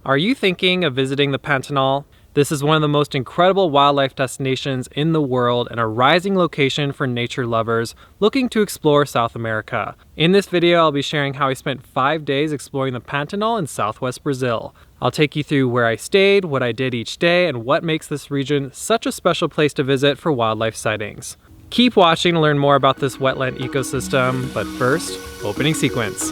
Are you thinking of visiting the Pantanal? This is one of the most incredible wildlife destinations in the world and a rising location for nature lovers looking to explore South America. In this video, I'll be sharing how I spent 5 days exploring the Pantanal in southwest Brazil. I'll take you through where I stayed, what I did each day, and what makes this region such a special place to visit for wildlife sightings. Keep watching to learn more about this wetland ecosystem, but first, opening sequence.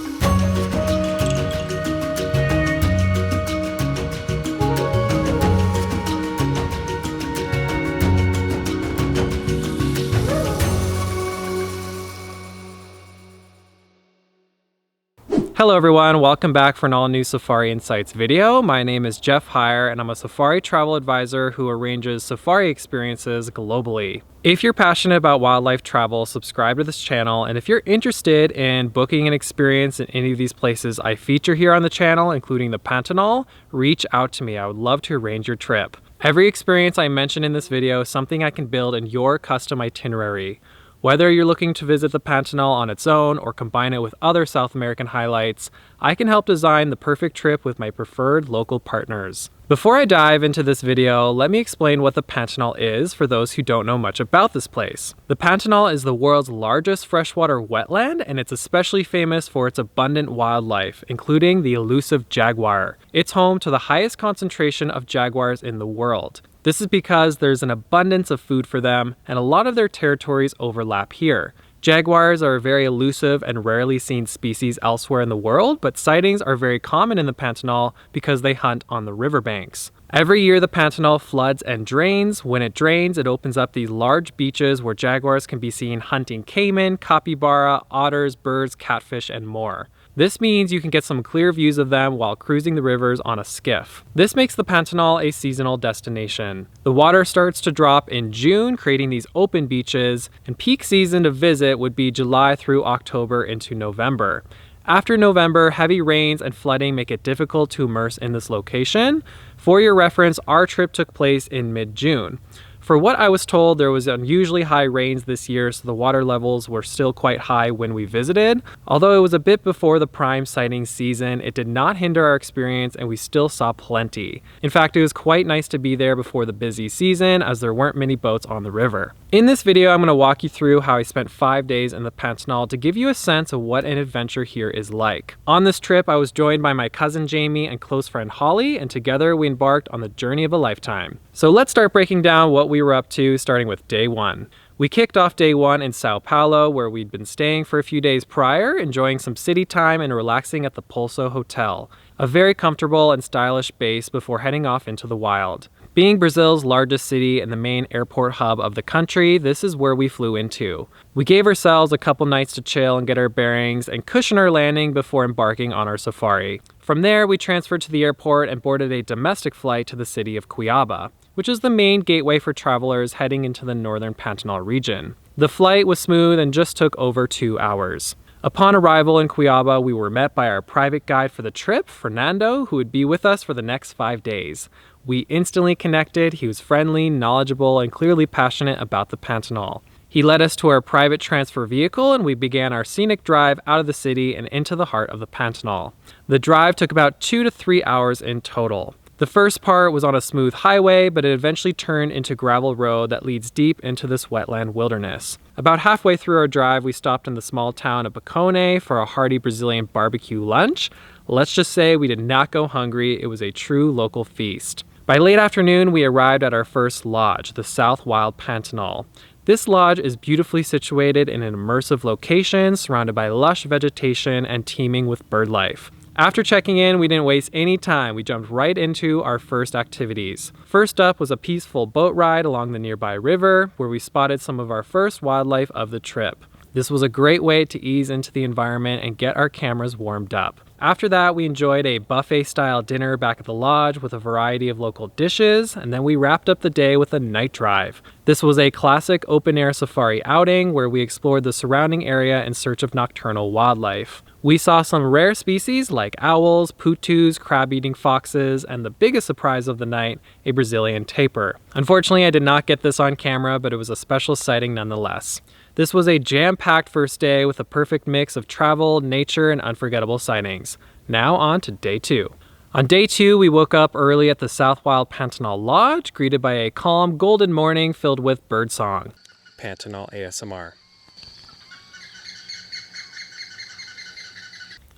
Hello everyone, welcome back for an all-new Safari Insights video. My name is Jeff Heyer and I'm a safari travel advisor who arranges safari experiences globally. If you're passionate about wildlife travel, subscribe to this channel, and if you're interested in booking an experience in any of these places I feature here on the channel, including the Pantanal, reach out to me. I would love to arrange your trip. Every experience I mention in this video is something I can build in your custom itinerary. Whether you're looking to visit the Pantanal on its own or combine it with other South American highlights, I can help design the perfect trip with my preferred local partners. Before I dive into this video, let me explain what the Pantanal is for those who don't know much about this place. The Pantanal is the world's largest freshwater wetland, and it's especially famous for its abundant wildlife, including the elusive jaguar. It's home to the highest concentration of jaguars in the world. This is because there's an abundance of food for them, and a lot of their territories overlap here. Jaguars are a very elusive and rarely seen species elsewhere in the world, but sightings are very common in the Pantanal because they hunt on the riverbanks. Every year the Pantanal floods and drains. When it drains, it opens up these large beaches where jaguars can be seen hunting caiman, capybara, otters, birds, catfish, and more. This means you can get some clear views of them while cruising the rivers on a skiff. This makes the Pantanal a seasonal destination. The water starts to drop in June, creating these open beaches, and peak season to visit would be July through October into November. After November, heavy rains and flooding make it difficult to immerse in this location. For your reference, our trip took place in mid-June. For what I was told, there was unusually high rains this year, so the water levels were still quite high when we visited. Although it was a bit before the prime sighting season, it did not hinder our experience and we still saw plenty. In fact, it was quite nice to be there before the busy season as there weren't many boats on the river. In this video, I'm going to walk you through how I spent 5 days in the Pantanal to give you a sense of what an adventure here is like. On this trip, I was joined by my cousin Jamie and close friend Holly, and together we embarked on the journey of a lifetime. So let's start breaking down what we were up to, starting with day one. We kicked off day one in São Paulo, where we'd been staying for a few days prior, enjoying some city time and relaxing at the Porto Hotel, a very comfortable and stylish base before heading off into the wild. Being Brazil's largest city and the main airport hub of the country, this is where we flew into. We gave ourselves a couple nights to chill and get our bearings and cushion our landing before embarking on our safari. From there, we transferred to the airport and boarded a domestic flight to the city of Cuiabá, which is the main gateway for travelers heading into the Northern Pantanal region. The flight was smooth and just took over 2 hours. Upon arrival in Cuiabá, we were met by our private guide for the trip, Fernando, who would be with us for the next 5 days. We instantly connected. He was friendly, knowledgeable, and clearly passionate about the Pantanal. He led us to our private transfer vehicle and we began our scenic drive out of the city and into the heart of the Pantanal. The drive took about 2 to 3 hours in total. The first part was on a smooth highway, but it eventually turned into gravel road that leads deep into this wetland wilderness. About halfway through our drive, we stopped in the small town of Pacone for a hearty Brazilian barbecue lunch. Let's just say we did not go hungry. It was a true local feast. By late afternoon, we arrived at our first lodge, the SouthWild Pantanal. This lodge is beautifully situated in an immersive location surrounded by lush vegetation and teeming with bird life. After checking in, we didn't waste any time. We jumped right into our first activities. First up was a peaceful boat ride along the nearby river, where we spotted some of our first wildlife of the trip. This was a great way to ease into the environment and get our cameras warmed up. After that, we enjoyed a buffet-style dinner back at the lodge with a variety of local dishes, and then we wrapped up the day with a night drive. This was a classic open-air safari outing where we explored the surrounding area in search of nocturnal wildlife. We saw some rare species like owls, putus, crab-eating foxes, and the biggest surprise of the night, a Brazilian tapir. Unfortunately, I did not get this on camera, but it was a special sighting nonetheless. This was a jam-packed first day with a perfect mix of travel, nature, and unforgettable sightings. Now on to day 2. On day 2, we woke up early at the SouthWild Pantanal Lodge, greeted by a calm golden morning filled with birdsong. Pantanal ASMR.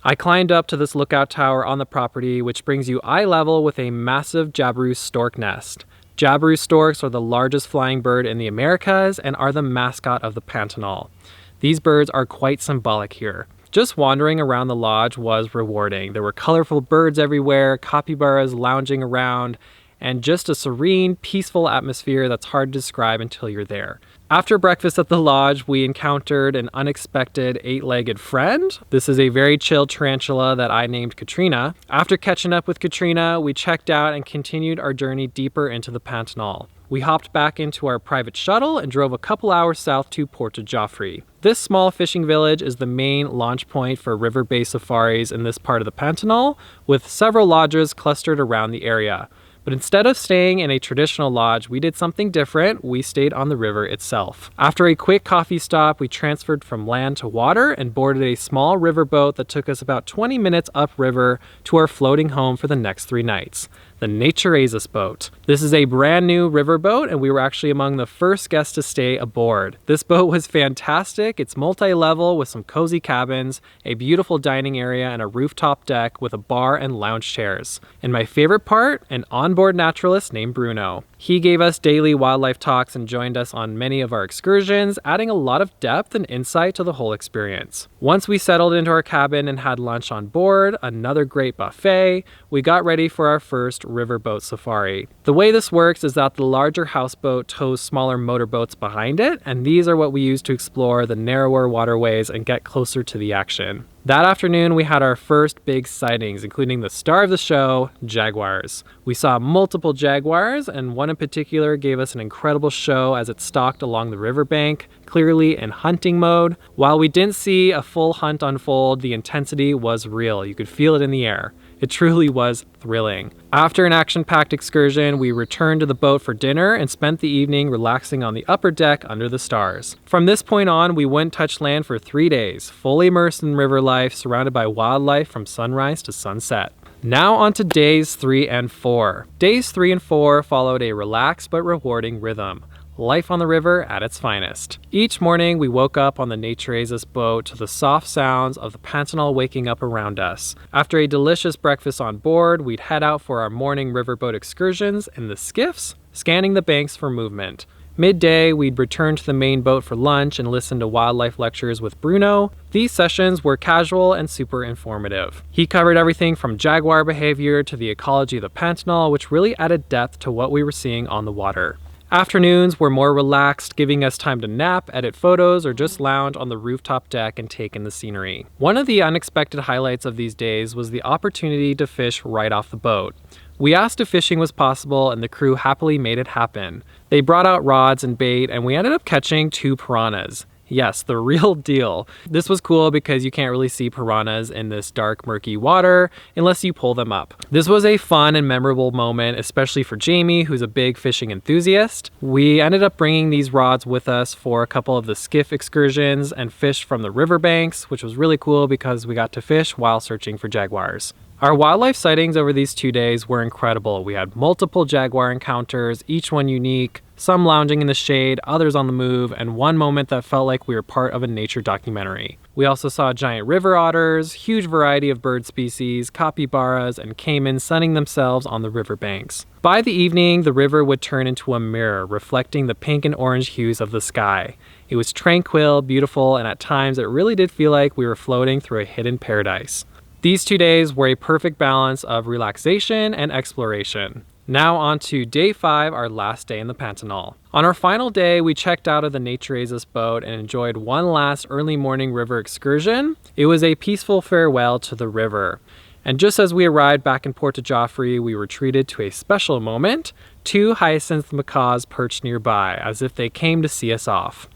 I climbed up to this lookout tower on the property, which brings you eye level with a massive jaguar stork nest. Jaguar storks are the largest flying bird in the Americas and are the mascot of the Pantanal. These birds are quite symbolic here. Just wandering around the lodge was rewarding. There were colorful birds everywhere, capybaras lounging around, and just a serene, peaceful atmosphere that's hard to describe until you're there. After breakfast at the lodge, we encountered an unexpected 8-legged friend. This is a very chill tarantula that I named Katrina. After catching up with Katrina, we checked out and continued our journey deeper into the Pantanal. We hopped back into our private shuttle and drove a couple hours south to Porto Jofre. This small fishing village is the main launch point for river-based safaris in this part of the Pantanal, with several lodges clustered around the area. But instead of staying in a traditional lodge, we did something different. We stayed on the river itself. After a quick coffee stop, we transferred from land to water and boarded a small riverboat that took us about 20 minutes upriver to our floating home for the next 3 nights. The Itinerary boat. This is a brand new riverboat, and we were actually among the first guests to stay aboard. This boat was fantastic. It's multi-level with some cozy cabins, a beautiful dining area, and a rooftop deck with a bar and lounge chairs. And my favorite part, an onboard naturalist named Bruno. He gave us daily wildlife talks and joined us on many of our excursions, adding a lot of depth and insight to the whole experience. Once we settled into our cabin and had lunch on board, another great buffet, we got ready for our first riverboat safari. The way this works is that the larger houseboat tows smaller motorboats behind it, and these are what we use to explore the narrower waterways and get closer to the action. That afternoon, we had our first big sightings, including the star of the show, jaguars. We saw multiple jaguars, and one in particular gave us an incredible show as it stalked along the riverbank, clearly in hunting mode. While we didn't see a full hunt unfold, the intensity was real. You could feel it in the air. It truly was thrilling. After an action-packed excursion, we returned to the boat for dinner and spent the evening relaxing on the upper deck under the stars. From this point on, we wouldn't touch land for 3 days, fully immersed in river life, surrounded by wildlife from sunrise to sunset. Now on to days 3 and 4. Days 3 and 4 followed a relaxed but rewarding rhythm. Life on the river at its finest. Each morning, we woke up on the Itinerary boat to the soft sounds of the Pantanal waking up around us. After a delicious breakfast on board, we'd head out for our morning riverboat excursions in the skiffs, scanning the banks for movement. Midday, we'd return to the main boat for lunch and listen to wildlife lectures with Bruno. These sessions were casual and super informative. He covered everything from jaguar behavior to the ecology of the Pantanal, which really added depth to what we were seeing on the water. Afternoons were more relaxed, giving us time to nap, edit photos, or just lounge on the rooftop deck and take in the scenery. One of the unexpected highlights of these days was the opportunity to fish right off the boat. We asked if fishing was possible, and the crew happily made it happen. They brought out rods and bait, and we ended up catching 2 piranhas. Yes, the real deal. This was cool because you can't really see piranhas in this dark, murky water unless you pull them up. This was a fun and memorable moment, especially for Jamie, who's a big fishing enthusiast. We ended up bringing these rods with us for a couple of the skiff excursions and fished from the riverbanks, which was really cool because we got to fish while searching for jaguars. Our wildlife sightings over these 2 days were incredible. We had multiple jaguar encounters, each one unique, some lounging in the shade, others on the move, and one moment that felt like we were part of a nature documentary. We also saw giant river otters, huge variety of bird species, capybaras, and caimans sunning themselves on the riverbanks. By the evening, the river would turn into a mirror, reflecting the pink and orange hues of the sky. It was tranquil, beautiful, and at times it really did feel like we were floating through a hidden paradise. These 2 days were a perfect balance of relaxation and exploration. Now on to day 5, our last day in the Pantanal. On our final day, we checked out of the Itinerary boat and enjoyed one last early morning river excursion. It was a peaceful farewell to the river. And just as we arrived back in Porto Jofre, we were treated to a special moment. 2 hyacinth macaws perched nearby, as if they came to see us off.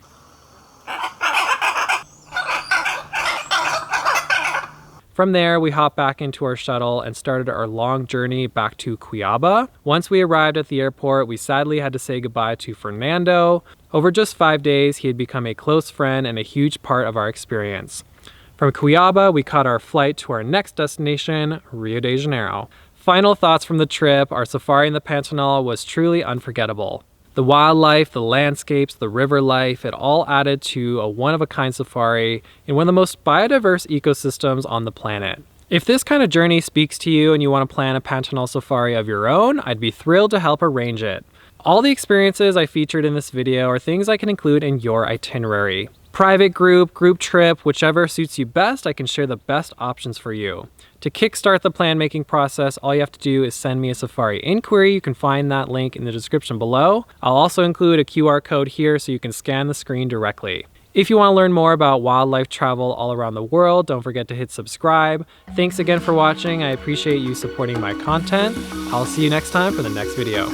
From there, we hopped back into our shuttle and started our long journey back to Cuiabá. Once we arrived at the airport, we sadly had to say goodbye to Fernando. Over just 5 days, he had become a close friend and a huge part of our experience. From Cuiabá, we caught our flight to our next destination, Rio de Janeiro. Final thoughts from the trip, our safari in the Pantanal was truly unforgettable. The wildlife, the landscapes, the river life, it all added to a one-of-a-kind safari in one of the most biodiverse ecosystems on the planet. If this kind of journey speaks to you and you want to plan a Pantanal safari of your own, I'd be thrilled to help arrange it. All the experiences I featured in this video are things I can include in your itinerary. Private group trip, whichever suits you best, I can share the best options for you. To kickstart the plan making process, all you have to do is send me a safari inquiry. You can find that link in the description below. I'll also include a QR code here so you can scan the screen directly. If you want to learn more about wildlife travel all around the world, don't forget to hit subscribe. Thanks again for watching. I appreciate you supporting my content. I'll see you next time for the next video.